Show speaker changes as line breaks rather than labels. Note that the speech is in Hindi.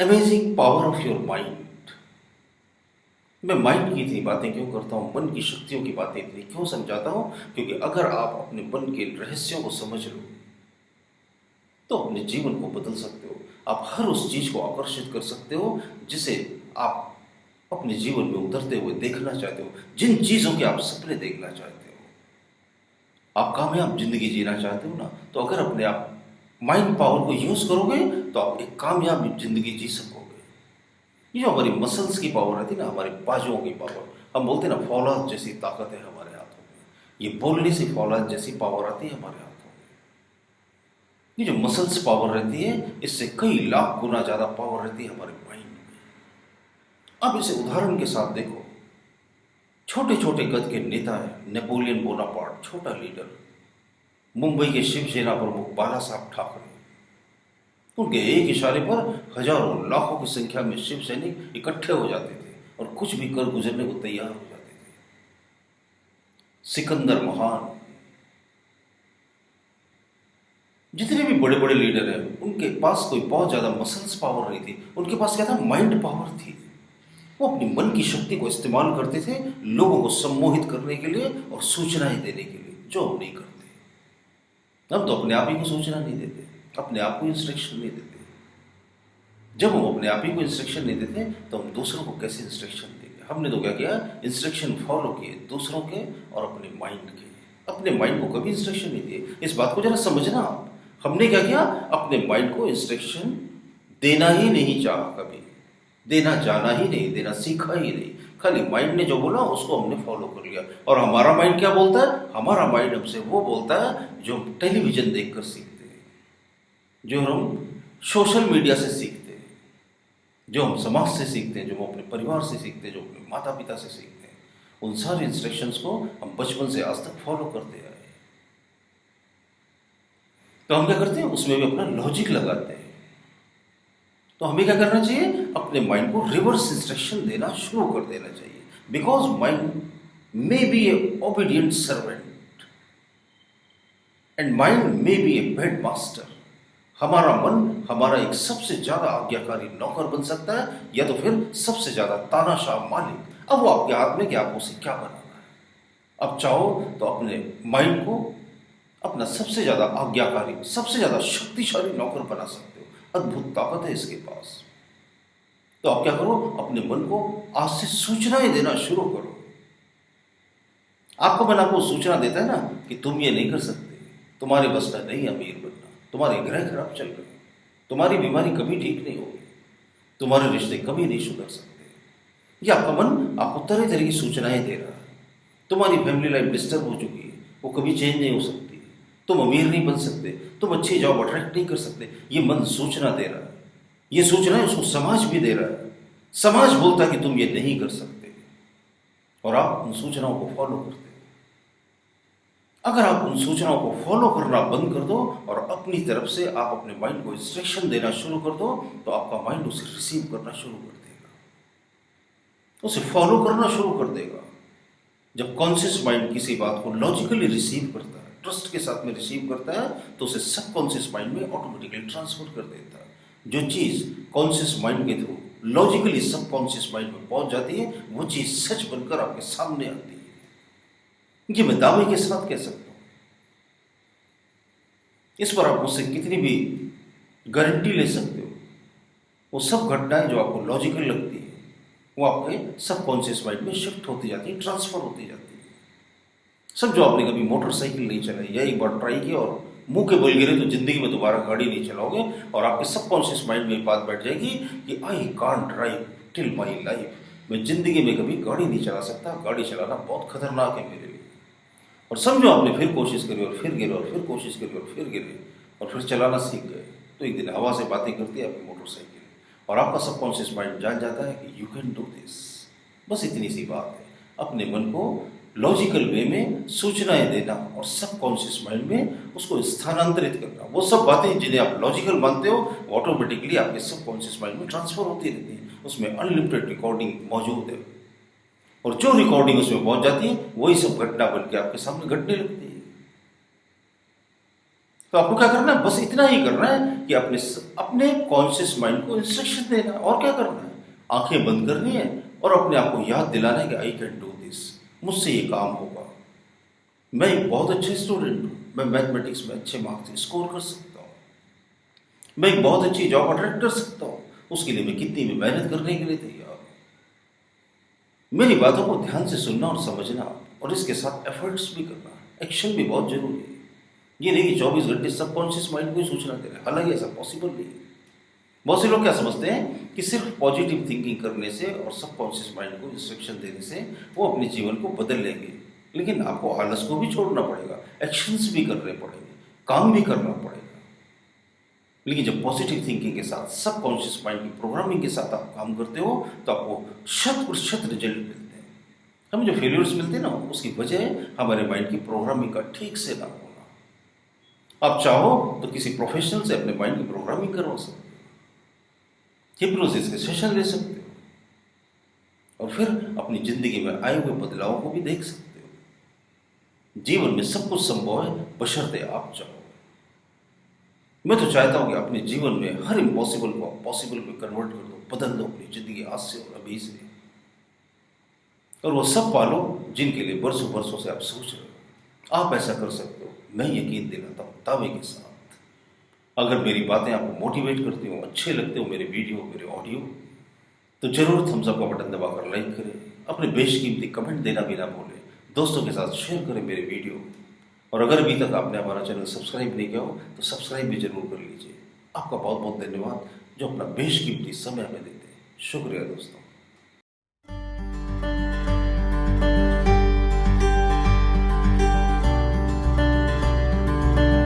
Amazing power of your mind. मैं माइंड की इतनी बातें क्यों करता हूँ, मन की शक्तियों की बातें इतनी क्यों समझाता हूँ? क्योंकि अगर आप अपने मन के रहस्यों को समझ लो तो अपने जीवन को बदल सकते हो। आप हर उस चीज को आकर्षित कर सकते हो जिसे आप अपने जीवन में उतरते हुए देखना चाहते हो, जिन चीजों के आप सपने देखना चाहते हो। आप कामयाब जिंदगी जीना चाहते हो ना, तो अगर अपने आप माइंड पावर को यूज करोगे तो आप एक कामयाब जिंदगी जी सकोगे। ये जो हमारी मसल्स की पावर रहती है ना, हमारे बाजुओं की पावर, हम बोलते हैं ना फौलाद जैसी ताकत है हमारे हाथों में, ये बोलने से फौलाद जैसी पावर आती है हमारे हाथों में। ये जो मसल्स पावर रहती है, इससे कई लाख गुना ज्यादा पावर रहती है हमारे माइंड में। अब इसे उदाहरण के साथ देखो। छोटे छोटे कद के नेता है नेपोलियन बोनापार्ट, छोटा लीडर, मुंबई के शिवसेना प्रमुख बाला साहब ठाकरे। उनके एक इशारे पर हजारों लाखों की संख्या में शिव सैनिक इकट्ठे हो जाते थे और कुछ भी कर गुजरने को तैयार हो जाते थे। सिकंदर महान, जितने भी बड़े बड़े लीडर हैं उनके पास कोई बहुत ज्यादा मसल्स पावर नहीं थी, उनके पास क्या था, माइंड पावर थी। वो अपनी मन की शक्ति को इस्तेमाल करते थे लोगों को सम्मोहित करने के लिए और सूचनाएं देने के लिए, जो हम नहीं करते। हम तो अपने आप ही को सूचना नहीं देते, अपने आप को इंस्ट्रक्शन नहीं देते। जब हम अपने आप ही को इंस्ट्रक्शन नहीं देते तो हम दूसरों को कैसे इंस्ट्रक्शन देंगे? हमने तो क्या किया, इंस्ट्रक्शन फॉलो किए दूसरों के और अपने माइंड के। अपने माइंड को कभी इंस्ट्रक्शन नहीं दिए। इस बात को जरा समझना आप। हमने क्या किया, अपने माइंड को इंस्ट्रक्शन देना ही नहीं चाहा, कभी देना जाना ही नहीं, देना सीखा ही नहीं। खाली माइंड ने जो बोला उसको हमने फॉलो कर लिया। और हमारा माइंड क्या बोलता है? हमारा माइंड हमसे वो बोलता है जो हम टेलीविजन देखकर सीखते हैं, जो हम सोशल मीडिया से सीखते हैं, जो हम समाज से सीखते हैं, जो हम अपने परिवार से सीखते हैं, जो अपने माता पिता से सीखते हैं। उन सारे इंस्ट्रक्शंस को हम बचपन से आज तक फॉलो करते आए। तो हम क्या करते हैं, उसमें भी अपना लॉजिक लगाते हैं। तो हमें क्या करना चाहिए, अपने माइंड को रिवर्स इंस्ट्रक्शन देना शुरू कर देना चाहिए। Because mind may be A obedient servant and mind may be A bed master. हमारा मन हमारा एक सबसे ज्यादा आज्ञाकारी नौकर बन सकता है, या तो फिर सबसे ज्यादा तानाशाह मालिक। अब वो आपके हाथ में कि आपको उसे क्या बनाना है। अब चाहो तो अपने माइंड को अपना सबसे ज्यादा आज्ञाकारी, सबसे ज्यादा शक्तिशाली नौकर बना सकते हो। अद्भुत ताकत है इसके पास। तो आप क्या करो, अपने मन को आज से सूचनाएं देना शुरू करो। आपका मन आपको सूचना देता है ना कि तुम ये नहीं कर सकते, तुम्हारे बस का नहीं अमीर बनना, तुम्हारे ग्रह खराब चल रहे, तुम्हारी बीमारी कभी ठीक नहीं होगी, तुम्हारे रिश्ते कभी नहीं सुधर सकते। ये आपका मन आपको तरह तरह की सूचनाएं दे रहा है। तुम्हारी फैमिली लाइफ डिस्टर्ब हो चुकी है, वो कभी चेंज नहीं हो सकती, तुम अमीर नहीं बन सकते, तुम अच्छी जॉब अट्रैक्ट नहीं कर सकते। ये मन सूचना दे रहा है। ये सूचना है उसको समाज भी दे रहा है। समाज बोलता है कि तुम ये नहीं कर सकते, और आप उन सूचनाओं को फॉलो करते हो। अगर आप उन सूचनाओं को फॉलो करना बंद कर दो और अपनी तरफ से आप अपने माइंड को इंस्ट्रक्शन देना शुरू कर दो, तो आपका माइंड उसे रिसीव करना शुरू कर देगा, उसे फॉलो करना शुरू कर देगा। जब कॉन्शियस माइंड किसी बात को लॉजिकली रिसीव करता है, ट्रस्ट के साथ में रिसीव करता है, तो उसे सबकॉन्शियस माइंड में ऑटोमेटिकली ट्रांसफर कर देता है। जो चीज कॉन्शियस माइंड के थ्रू लॉजिकली सबकॉन्शियस माइंड में पहुंच जाती है, वो चीज सच बनकर आपके सामने आती है। ये मैं दावे के साथ कह सकता हूं। इस पर आप मुझसे कितनी भी गारंटी ले सकते हो। वो सब घटनाएं जो आपको लॉजिकल लगती है, वो आपके सबकॉन्शियस माइंड में शिफ्ट होती जाती है, ट्रांसफर होती जाती है। सब जो आपने कभी मोटरसाइकिल नहीं चलाई या एक बार ट्राई किया और मुंह के बल गिरे, तो जिंदगी में दोबारा गाड़ी नहीं चलाओगे, और आपके सबकॉन्शियस माइंड में बात बैठ जाएगी कि I can't drive till my life. मैं जिंदगी में कभी गाड़ी नहीं चला सकता, गाड़ी चलाना बहुत खतरनाक है मेरे लिए। और समझो आपने फिर कोशिश करी और फिर गिरे और फिर कोशिश करी और फिर गिरे और फिर चलाना सीख गए, तो एक दिन हवा से बातें करती है आपकी मोटरसाइकिल, और आपका सबकॉन्शियस माइंड जान जाता है कि यू कैन डू दिस। बस इतनी सी बात है, अपने मन को लॉजिकल वे में सूचनाएं देना और सबकॉन्शियस माइंड में उसको स्थानांतरित करना। वो सब बातें जिन्हें आप लॉजिकल मानते हो, वो ऑटोमेटिकली आपके सबकॉन्शियस माइंड में ट्रांसफर होती रहती है। उसमें अनलिमिटेड रिकॉर्डिंग मौजूद है, और जो रिकॉर्डिंग उसमें पहुंच जाती है, वही सब घटना बन के आपके सामने घटने लगती है। तो आपको क्या करना है? बस इतना ही करना है कि अपने कॉन्शियस माइंड को इंस्ट्रक्शन देना है। और क्या करना है? आंखें बंद करनी है और अपने आप को याद दिलाना है कि आई कैन डू दिस, मुझसे ये काम होगा। मैं एक बहुत अच्छे स्टूडेंट हूँ, मैं मैथमेटिक्स में अच्छे मार्क्स स्कोर कर सकता हूँ, मैं एक बहुत अच्छी जॉब अटेंड कर सकता हूँ, उसके लिए मैं कितनी भी मेहनत करने के लिए तैयार हूँ। मेरी बातों को ध्यान से सुनना और समझना, और इसके साथ एफर्ट्स भी करना, एक्शन भी बहुत जरूरी है। ये नहीं कि 24 घंटे सबकॉन्शियस माइंड को ही सूचना दे रहे हैं, हालांकि ऐसा पॉसिबल नहीं है। बहुत से लोग क्या समझते हैं कि सिर्फ पॉजिटिव थिंकिंग करने से और सबकॉन्शियस माइंड को इंस्ट्रक्शन देने से वो अपने जीवन को बदल लेंगे। लेकिन आपको आलस को भी छोड़ना पड़ेगा, एक्शंस भी करने पड़ेंगे, काम भी करना पड़ेगा। लेकिन जब पॉजिटिव थिंकिंग के साथ, सबकॉन्शियस माइंड की प्रोग्रामिंग के साथ आप काम करते हो तो आपको 100% रिजल्ट मिलते हैं। हमें जो फेलियर्स मिलते हैं ना, उसकी वजह हमारे माइंड की प्रोग्रामिंग का ठीक से ना होना। आप चाहो तो किसी प्रोफेशनल से अपने माइंड की प्रोग्रामिंग करवा सकते हो, हिप्नोसिस के सेशन ले सकते हो, और फिर अपनी जिंदगी में आए हुए बदलाव को भी देख सकते हो। जीवन में सब कुछ संभव है, बशर्ते आप चाहो। मैं तो चाहता हूं कि अपने जीवन में हर इम्पॉसिबल को आप पॉसिबल में कन्वर्ट कर दो, बदल दो अपनी जिंदगी आज से और अभी से, और वो सब पालो जिनके लिए बरसों बरसों से आप सोच रहे हो। आप ऐसा कर सकते हो, मैं यकीन दिलाता हूं दावे के साथ। अगर मेरी बातें आपको मोटिवेट करती हो, अच्छे लगते हो मेरे वीडियो, मेरे ऑडियो, तो जरूर थम्स अप का बटन दबाकर लाइक करें, अपने बेशकीमती कमेंट देना भी ना भूलें, दोस्तों के साथ शेयर करें मेरे वीडियो, और अगर अभी तक आपने हमारा चैनल सब्सक्राइब नहीं किया हो तो सब्सक्राइब भी जरूर कर लीजिए। आपका बहुत बहुत धन्यवाद जो अपना बेशकीमती समय हमें देते हैं। शुक्रिया दोस्तों।